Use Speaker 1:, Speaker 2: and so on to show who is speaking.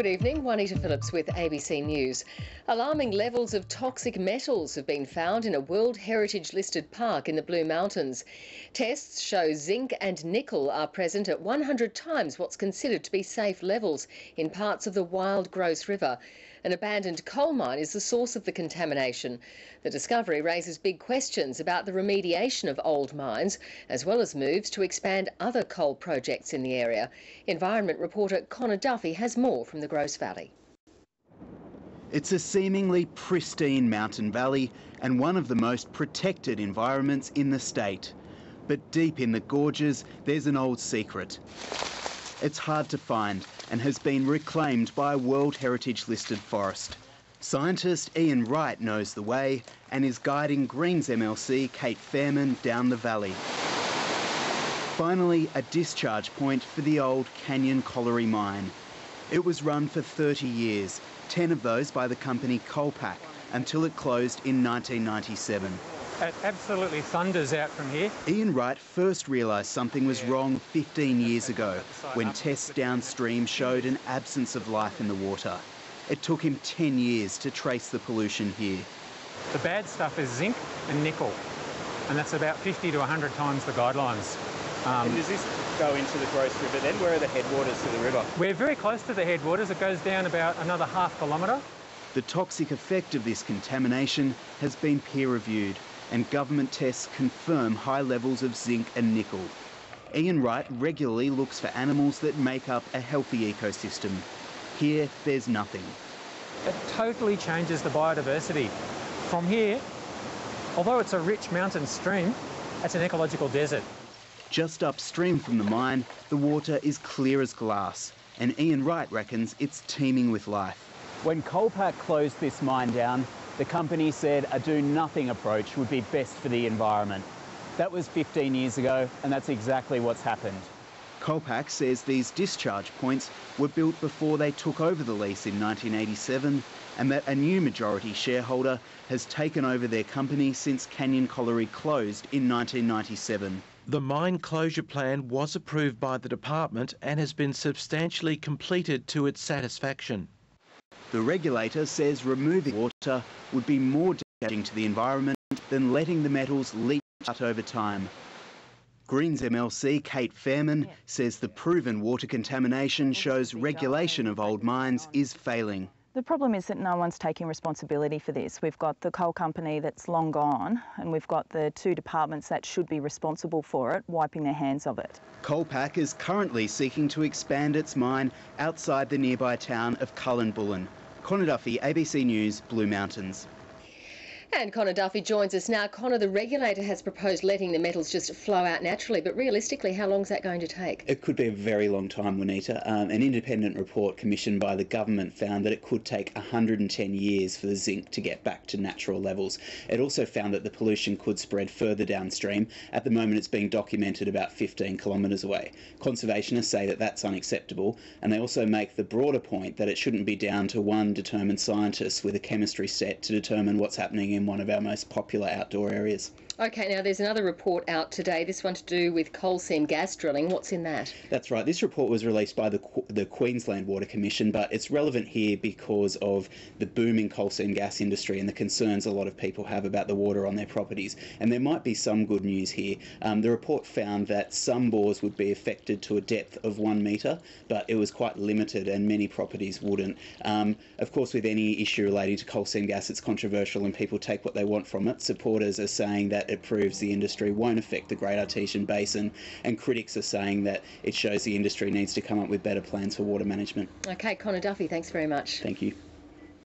Speaker 1: Good evening, Juanita Phillips with ABC News. Alarming levels of toxic metals have been found in a World Heritage listed park in the Blue Mountains. Tests show zinc and nickel are present at 100 times what's considered to be safe levels in parts of the Wild Grose River. An abandoned coal mine is the source of the contamination. The discovery raises big questions about the remediation of old mines, as well as moves to expand other coal projects in the area. Environment reporter Connor Duffy has more from the Grose Valley.
Speaker 2: It's a seemingly pristine mountain valley and one of the most protected environments in the state. But deep in the gorges, there's an old secret. It's hard to find and has been reclaimed by a World Heritage listed forest. Scientist Ian Wright knows the way and is guiding Greens MLC Cate down the valley. Finally, a discharge point for the old Canyon Colliery mine. It was run for 30 years, 10 of those by the company Cate, until it closed in 1997.
Speaker 3: It absolutely thunders out from here.
Speaker 2: Ian Wright first realised something was wrong 15 years ago when tests downstream showed an absence of life in the water. It took him 10 years to trace the pollution here.
Speaker 3: The bad stuff is zinc and nickel, and that's about 50 to 100 times the guidelines.
Speaker 4: And does this go into the Grose River then? Where are the headwaters to the river?
Speaker 3: We're very close to the headwaters. It goes down about another ½ kilometre.
Speaker 2: The toxic effect of this contamination has been peer-reviewed, and government tests confirm high levels of zinc and nickel. Ian Wright regularly looks for animals that make up a healthy ecosystem. Here, there's nothing.
Speaker 3: It totally changes the biodiversity. From here, although it's a rich mountain stream, it's an ecological desert.
Speaker 2: Just upstream from the mine, the water is clear as glass, and Ian Wright reckons it's teeming with life. When Cate closed this mine down, the company said a do-nothing approach would be best for the environment. That was 15 years ago, and that's exactly what's happened. Cate says these discharge points were built before they took over the lease in 1987, and that a new majority shareholder has taken over their company since Canyon Colliery closed in 1997.
Speaker 5: The mine closure plan was approved by the department and has been substantially completed to its satisfaction.
Speaker 2: The regulator says removing water would be more damaging to the environment than letting the metals leach out over time. Greens MLC Cate says the proven water contamination shows regulation of old mines is failing.
Speaker 6: The problem is that no one's taking responsibility for this. We've got the coal company that's long gone, and we've got the two departments that should be responsible for it wiping their hands of it.
Speaker 2: Cate is currently seeking to expand its mine outside the nearby town of Cullenbullen. Connor Duffy, ABC News, Blue Mountains.
Speaker 1: And Connor Duffy joins us now. Connor, the regulator has proposed letting the metals just flow out naturally, but realistically, how long is that going to take?
Speaker 4: It could be a very long time, Juanita. An independent report commissioned by the government found that it could take 110 years for the zinc to get back to natural levels. It also found that the pollution could spread further downstream. At the moment, it's being documented about 15 kilometres away. Conservationists say that that's unacceptable, and they also make the broader point that it shouldn't be down to one determined scientist with a chemistry set to determine what's happening in one of our most popular outdoor areas.
Speaker 1: OK, now there's another report out today, this one to do with coal seam gas drilling. What's in that?
Speaker 4: That's right. This report was released by the Queensland Water Commission, but it's relevant here because of the booming coal seam gas industry and the concerns a lot of people have about the water on their properties. And there might be some good news here. The report found that some bores would be affected to a depth of 1 metre, but it was quite limited and many properties wouldn't. Of course, with any issue relating to coal seam gas, it's controversial and people take what they want from it. Supporters are saying that it proves the industry won't affect the Great Artesian Basin, and critics are saying that it shows the industry needs to come up with better plans for water management.
Speaker 1: OK, Connor Duffy, thanks very much.
Speaker 4: Thank you.